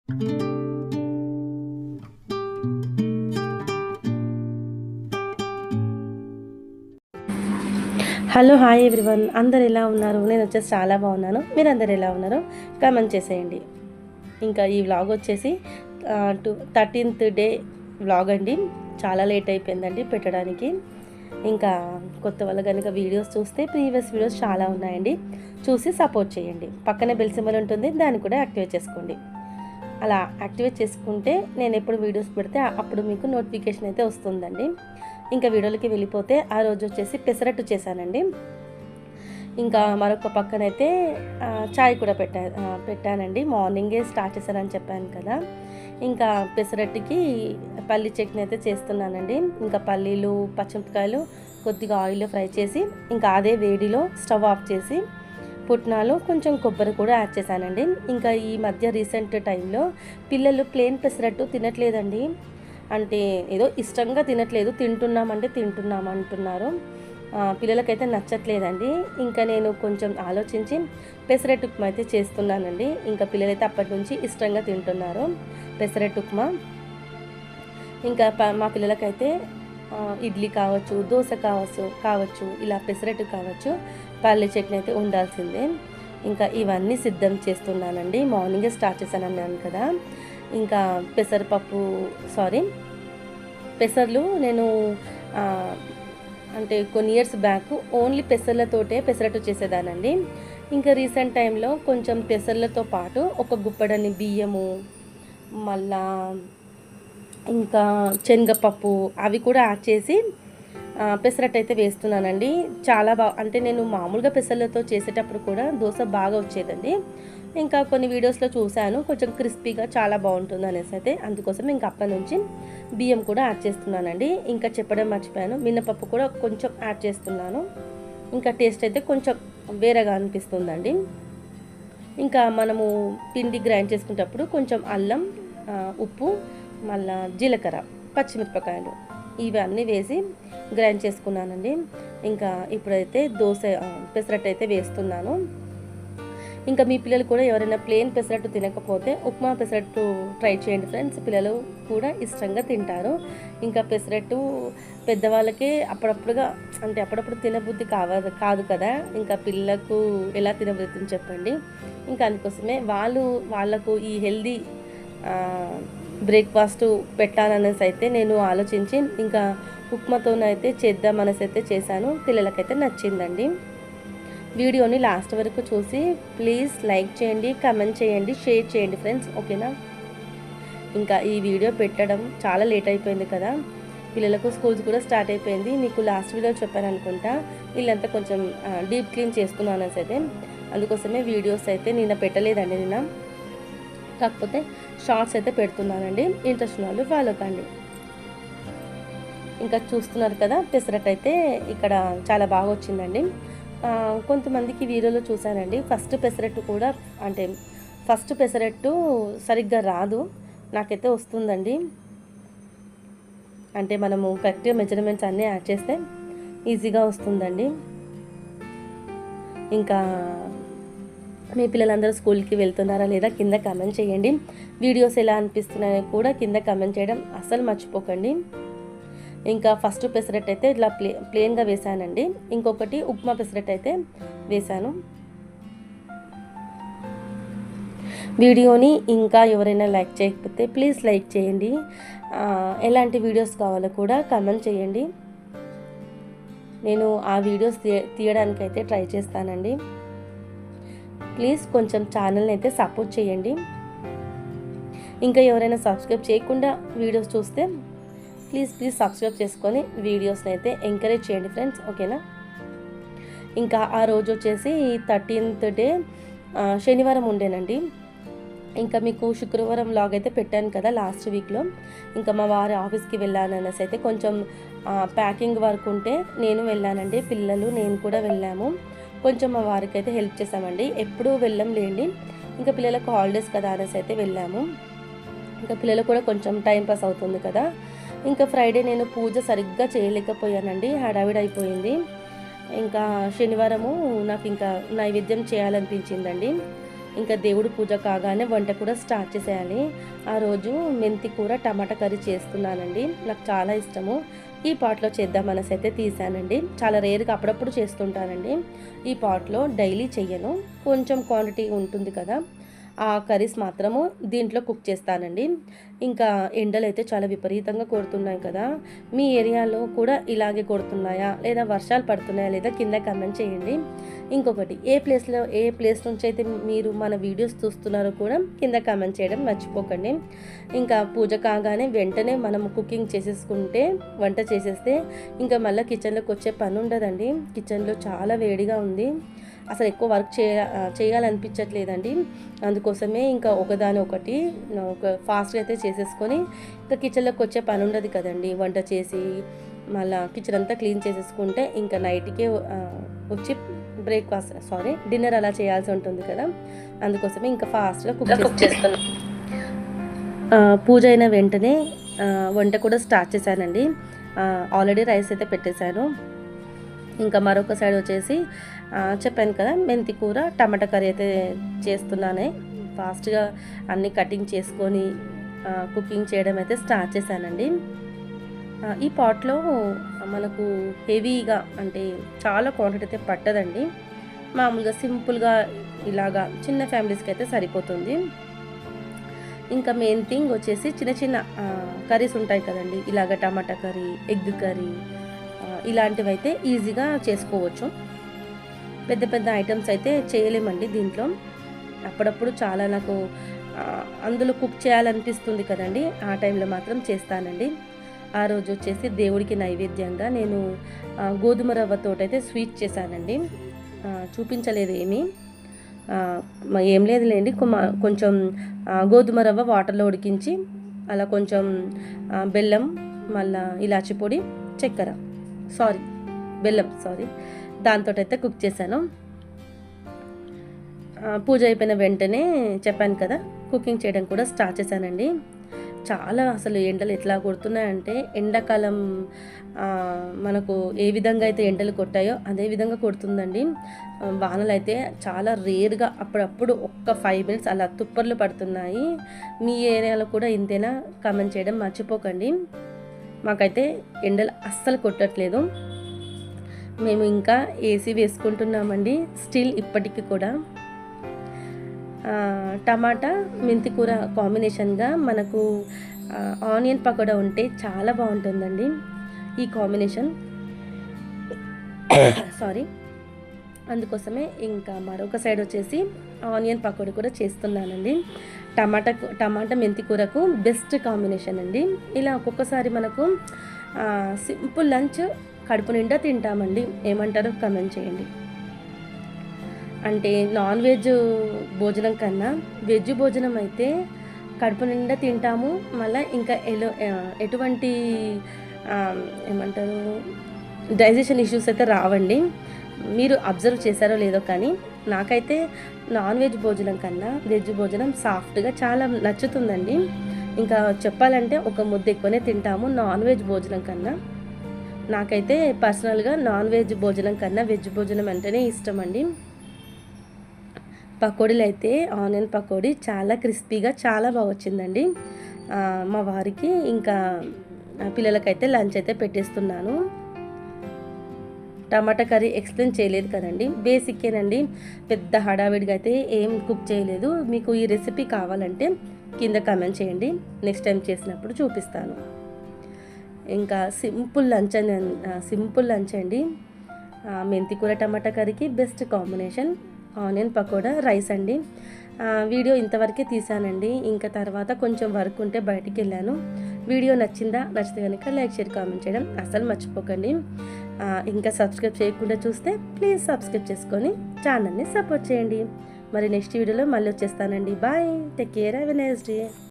Hello hi everyone, అందరు ఎలా ఉన్నారు? నేను వచ్చేసి చాలా బాగున్నాను. మీరు అందరు ఎలా ఉన్నారో కామెంట్ చేసేయండి. ఇంకా ఈ వ్లాగ్ వచ్చేసి 13th డే వ్లాగ్ అండి. చాలా లేట్ అయిపోయిందండి పెట్టడానికి. ఇంకా కొత్త వాళ్ళు కనుక వీడియోస్ చూస్తే ప్రీవియస్ వీడియోస్ చాలా ఉన్నాయండి, చూసి సపోర్ట్ చేయండి. పక్కనే బెల్ సింబల్ ఉంటుంది, దాన్ని కూడా యాక్టివేట్ చేసుకోండి. అలా యాక్టివేట్ చేసుకుంటే నేను ఎప్పుడు వీడియోస్ పెడితే అప్పుడు మీకు నోటిఫికేషన్ అయితే వస్తుందండి. ఇంకా వీడియోలకి వెళ్ళిపోతే ఆ రోజు వచ్చేసి పెసరట్టు చేశానండి. ఇంకా మరొక పక్కనైతే చాయ్ కూడా పెట్టానండి. మార్నింగే స్టార్ట్ చేశానని చెప్పాను కదా. ఇంకా పెసరట్టుకి పల్లి చట్నీ అయితే చేస్తున్నానండి. ఇంకా పల్లీలు, పచ్చిమిరపకాయలు కొద్దిగా ఆయిల్లో ఫ్రై చేసి ఇంకా అదే వేడిలో స్టవ్ ఆఫ్ చేసి పుట్నాలు, కొంచెం కొబ్బరి కూడా యాడ్ చేశానండి. ఇంకా ఈ మధ్య రీసెంట్ టైంలో పిల్లలు ప్లేన్ పెసరట్టు తినట్లేదండి. అంటే ఏదో ఇష్టంగా తినట్లేదు, తింటున్నామంటే తింటున్నాం అంటున్నారు. పిల్లలకైతే నచ్చట్లేదండి. ఇంకా నేను కొంచెం ఆలోచించి పెసరట్టు ఉప్మా అయితే చేస్తున్నానండి. ఇంకా పిల్లలైతే అప్పటి నుంచి ఇష్టంగా తింటున్నారు పెసరట్టు ఉప్మా. ఇంకా మా పిల్లలకైతే ఇడ్లీ కావచ్చు, దోశ కావచ్చు, ఇలా పెసరట్టు కావచ్చు, పల్లి చట్నీ అయితే ఉండాల్సిందే. ఇంకా ఇవన్నీ సిద్ధం చేస్తున్నానండి. మార్నింగే స్టార్ట్ చేశాను అన్నాను కదా. ఇంకా పెసర్లు నేను అంటే కొన్ని ఇయర్స్ బ్యాక్ ఓన్లీ పెసర్లతోటే పెసరట్టు చేసేదానండి. ఇంకా రీసెంట్ టైంలో కొంచెం పెసర్లతో పాటు ఒక గుప్పెడని బియ్యము, మళ్ళా ఇంకా శనగపప్పు అవి కూడా యాడ్ చేసి పెసరట్టు అయితే వేస్తున్నానండి. చాలా అంటే నేను మామూలుగా పెసర్లతో చేసేటప్పుడు కూడా దోశ బాగా వచ్చేదండి. ఇంకా కొన్ని వీడియోస్లో చూశాను, కొంచెం క్రిస్పీగా చాలా బాగుంటుంది అనేసి అయితే అందుకోసం ఇంకా అప్పటి నుంచి బియ్యం కూడా యాడ్ చేస్తున్నానండి. ఇంకా చెప్పడం మర్చిపోయాను, మినపప్పు కూడా కొంచెం యాడ్ చేస్తున్నాను. ఇంకా టేస్ట్ అయితే కొంచెం వేరేగా అనిపిస్తుందండి. ఇంకా మనము పిండి గ్రైండ్ చేసుకునేటప్పుడు కొంచెం అల్లం, ఉప్పు, మళ్ళా జీలకర్ర, పచ్చిమిరపకాయలు ఇవన్నీ వేసి గ్రైండ్ చేసుకున్నానండి. ఇంకా ఇప్పుడైతే పెసరట్టు అయితే వేస్తున్నాను. ఇంకా మీ పిల్లలు కూడా ఎవరైనా ప్లేన్ పెసరట్టు తినకపోతే ఉప్మా పెసరట్టు ట్రై చేయండి ఫ్రెండ్స్. పిల్లలు కూడా ఇష్టంగా తింటారు. ఇంకా పెసరట్టు పెద్దవాళ్ళకే అప్పుడప్పుడు తినబుద్ధి కాదు కదా. ఇంకా పిల్లలకు ఎలా తినబుద్ధి చెప్పండి. ఇంకా అందుకోసమే వాళ్ళకు ఈ హెల్దీ బ్రేక్ఫాస్ట్ పెట్టాలనేసి అయితే నేను ఆలోచించి ఇంకా ఉప్మాతోనైతే చేద్దామనేసి అయితే చేశాను. పిల్లలకైతే నచ్చిందండి. వీడియోని లాస్ట్ వరకు చూసి ప్లీజ్ లైక్ చేయండి, కమెంట్ చేయండి, షేర్ చేయండి ఫ్రెండ్స్, ఓకేనా. ఇంకా ఈ వీడియో పెట్టడం చాలా లేట్ అయిపోయింది కదా. పిల్లలకు స్కూల్స్ కూడా స్టార్ట్ అయిపోయింది. మీకు లాస్ట్ వీడియో చెప్పాను అనుకుంటా. వీళ్ళంతా కొంచెం డీప్ క్లీన్ చేసుకున్నాను అనేసి అయితే అందుకోసమే వీడియోస్ అయితే నిన్న పెట్టలేదండి. కాకపోతే షార్ట్స్ అయితే పెడుతున్నానండి. ఇంట్రెస్ట్ ఉన్న వాళ్ళు ఫాలో కండి. ఇంకా చూస్తున్నారు కదా, పెసరట్టు అయితే ఇక్కడ చాలా బాగా వచ్చిందండి. కొంతమందికి వీడియోలో చూశానండి, ఫస్ట్ పెసరట్టు సరిగ్గా రాదు. నాకైతే వస్తుందండి. అంటే మనము కరెక్ట్గా మెజర్మెంట్స్ అన్నీ యాడ్ చేస్తే ఈజీగా వస్తుందండి. ఇంకా మీ పిల్లలందరూ స్కూల్కి వెళ్తున్నారా లేదా కింద కమెంట్ చేయండి. వీడియోస్ ఎలా అనిపిస్తున్నాయో కూడా కింద కమెంట్ చేయడం అస్సలు మర్చిపోకండి. ఇంకా ఫస్ట్ పెసరట్టు అయితే ఇట్లా ప్లేన్గా వేసానండి. ఇంకొకటి ఉప్మా పెసరట్టు అయితే వేసాను. వీడియోని ఇంకా ఎవరైనా లైక్ చేయకపోతే ప్లీజ్ లైక్ చేయండి. ఎలాంటి వీడియోస్ కావాలో కూడా కమెంట్ చేయండి. నేను ఆ వీడియోస్ తీయడానికి అయితే ట్రై చేస్తానండి. ప్లీజ్ కొంచెం ఛానల్ని అయితే సపోర్ట్ చేయండి. ఇంకా ఎవరైనా సబ్స్క్రైబ్ చేయకుండా వీడియోస్ చూస్తే ప్లీజ్ సబ్స్క్రైబ్ చేసుకొని వీడియోస్ని అయితే ఎంకరేజ్ చేయండి ఫ్రెండ్స్, ఓకేనా. ఇంకా ఆ రోజు వచ్చేసి 13th డే శనివారం ఉండేనండి. ఇంకా మీకు శుక్రవారం వ్లాగ్ అయితే పెట్టాను కదా లాస్ట్ వీక్లో. ఇంకా మా వారి ఆఫీస్కి వెళ్ళాను అనేసి అయితే కొంచెం ప్యాకింగ్ వర్క్ ఉంటే నేను వెళ్ళానండి. పిల్లలు నేను కూడా వెళ్ళాము. కొంచెం మా వారికి అయితే హెల్ప్ చేసామండి. ఎప్పుడూ వెళ్ళంలేండి, ఇంకా పిల్లలకు హాలిడేస్ కదా అనేసి అయితే వెళ్ళాము. ఇంకా పిల్లలు కూడా కొంచెం టైం పాస్ అవుతుంది కదా. ఇంకా ఫ్రైడే నేను పూజ సరిగ్గా చేయలేకపోయానండి, హడావిడి అయిపోయింది. ఇంకా శనివారము నాకు ఇంకా నైవేద్యం చేయాలనిపించిందండి. ఇంకా దేవుడు పూజ కాగానే వంట కూడా స్టార్ట్ చేసేయాలి. ఆ రోజు మెంతి కూర టమాటా కర్రీ చేస్తున్నానండి. నాకు చాలా ఇష్టము. ఈ పాట్లో చేద్దామనేసి అయితే తీసానండి. చాలా రేర్గా అప్పుడప్పుడు చేస్తుంటానండి. ఈ పాట్లో డైలీ చెయ్యను, కొంచెం క్వాంటిటీ ఉంటుంది కదా, ఆ కర్రీస్ మాత్రము దీంట్లో కుక్ చేస్తానండి. ఇంకా ఎండలు అయితే చాలా విపరీతంగా కొడుతున్నాయి కదా, మీ ఏరియాలో కూడా ఇలాగే కొడుతున్నాయా లేదా వర్షాలు పడుతున్నాయా లేదా కింద కమెంట్ చేయండి. ఇంకొకటి, ఏ ప్లేస్ నుంచి అయితే మీరు మన వీడియోస్ చూస్తున్నారో కూడా కింద కమెంట్ చేయడం మర్చిపోకండి. ఇంకా పూజ కాగానే వెంటనే మనం కుకింగ్ చేసేసుకుంటే, వంట చేసేస్తే ఇంకా మళ్ళీ కిచెన్లోకి వచ్చే పని ఉండదండి. కిచెన్లో చాలా వేడిగా ఉంది, అసలు ఎక్కువ వర్క్ చేయాలనిపించట్లేదండి. అందుకోసమే ఇంకా ఒకదాని ఒకటి ఫాస్ట్గా అయితే చేసేసుకొని ఇంకా కిచెన్లోకి వచ్చే పని ఉండదు కదండి. వంట చేసి మళ్ళీ కిచెన్ అంతా క్లీన్ చేసేసుకుంటే ఇంకా నైట్కే వచ్చి డిన్నర్ అలా చేయాల్సి ఉంటుంది కదా, అందుకోసమే ఇంకా ఫాస్ట్గా కుక్ చేస్తాను. పూజ అయిన వెంటనే వంట కూడా స్టార్ట్ చేశానండి. ఆల్రెడీ రైస్ అయితే పెట్టేశాను. ఇంకా మరొక సైడ్ వచ్చేసి చెప్పాను కదా, మెంతి కూర టమాటా కర్రీ అయితే చేస్తున్నానే. ఫాస్ట్గా అన్నీ కటింగ్ చేసుకొని కుకింగ్ చేయడం అయితే స్టార్ట్ చేశానండి. ఈ పాట్లో మనకు హెవీగా అంటే చాలా క్వాంటిటీ అయితే పట్టదండి. మామూలుగా సింపుల్గా ఇలాగా చిన్న ఫ్యామిలీస్కి అయితే సరిపోతుంది. ఇంకా మెయిన్ థింగ్ వచ్చేసి చిన్న చిన్న కర్రీస్ ఉంటాయి కదండి, ఇలాగ టమాటా కర్రీ, ఎగ్ కర్రీ, ఇలాంటివి అయితే ఈజీగా చేసుకోవచ్చు. పెద్ద పెద్ద ఐటమ్స్ అయితే చేయలేమండి దీంట్లో. అప్పుడప్పుడు చాలా నాకు అందులో కుక్ చేయాలనిపిస్తుంది కదండి, ఆ టైంలో మాత్రం చేస్తానండి. ఆ రోజు వచ్చేసి దేవుడికి నైవేద్యంగా నేను గోధుమ రవ్వతోటైతే స్వీట్ చేశానండి. చూపించలేదు ఏం లేదులేండి, కొంచెం గోధుమ రవ్వ వాటర్లో ఉడికించి అలా కొంచెం బెల్లం, మళ్ళీ ఇలాచి పొడి, చక్కెర బెల్లం దాంతో అయితే కుక్ చేశాను. పూజ అయిపోయిన వెంటనే చెప్పాను కదా, కుకింగ్ చేయడం కూడా స్టార్ట్ చేశానండి. చాలా అసలు ఎండలు ఎట్లా కొడుతున్నాయంటే, ఎండాకాలం మనకు ఏ విధంగా అయితే ఎండలు కొట్టాయో అదే విధంగా కొడుతుందండి. వానలు అయితే చాలా రేర్గా అప్పుడప్పుడు ఒక్క 5 minutes అలా తుప్పర్లు పడుతున్నాయి. మీ ఏరియాలో కూడా ఇంతేనా? కామెంట్ చేయడం మర్చిపోకండి. మాకైతే ఎండలు అస్సలు కొట్టట్లేదు. మేము ఇంకా ఏసీ వేసుకుంటున్నామండి స్టిల్ ఇప్పటికీ కూడా. టమాటా మెంతి కూర కాంబినేషన్గా మనకు ఆనియన్ పకోడా ఉంటే చాలా బాగుంటుందండి ఈ కాంబినేషన్. అందుకోసమే ఇంకా మరొక సైడ్ వచ్చేసి ఆనియన్ పకోడీ కూడా చేస్తున్నానండి. టమాటా మెంతి కూరకు బెస్ట్ కాంబినేషన్ అండి. ఇలా ఒక్కొక్కసారి మనకు సింపుల్ లంచ్ కడుపు నిండా తింటామండి. ఏమంటారో కమెంట్ చేయండి. అంటే నాన్ వెజ్ భోజనం కన్నా వెజ్ భోజనం అయితే కడుపు నిండా తింటాము. మళ్ళీ ఇంకా ఎటువంటి ఏమంటారు డైజెషన్ ఇష్యూస్ అయితే రావండి. మీరు అబ్జర్వ్ చేశారో లేదో కానీ నాకైతే నాన్ వెజ్ భోజనం కన్నా వెజ్ భోజనం సాఫ్ట్గా చాలా నచ్చుతుందండి. ఇంకా చెప్పాలంటే ఒక ముద్ద ఎక్కువనే తింటాము నాన్ వెజ్ భోజనం కన్నా. నాకైతే పర్సనల్గా నాన్ వెజ్ భోజనం కన్నా వెజ్ భోజనం అంటేనే ఇష్టం అండి. పకోడీలు అయితే ఆనియన్ పకోడీ చాలా క్రిస్పీగా చాలా బాగా వచ్చిందండి. మా వారికి ఇంకా పిల్లలకైతే లంచ్ అయితే పెట్టేస్తున్నాను. టమాటా కర్రీ ఎక్స్ప్లెయిన్ చేయలేదు కదండి, బేసిక్కేనండి, పెద్ద హడావిడిగా అయితే ఏం కుక్ చేయలేదు. మీకు ఈ రెసిపీ కావాలంటే కింద కామెంట్ చేయండి, నెక్స్ట్ టైం చేసినప్పుడు చూపిస్తాను. ఇంకా సింపుల్ లంచ్ అండి. మెంతి కూర టమాటా కర్రీకి best combination onion pakoda, rice అండి. వీడియో ఇంతవరకే తీసానండి. ఇంకా తర్వాత కొంచెం వర్క్ ఉంటే బయటికి వెళ్ళాను. వీడియో నచ్చితే కనుక లైక్, షేర్, కామెంట్ చేయడం అసలు మర్చిపోకండి. ఇంకా సబ్స్క్రైబ్ చేయకుండా చూస్తే ప్లీజ్ సబ్స్క్రైబ్ చేసుకొని ఛానల్ని సపోర్ట్ చేయండి. మరి నెక్స్ట్ వీడియోలో మళ్ళీ వచ్చేస్తానండి. Bye, take care, have a nice day.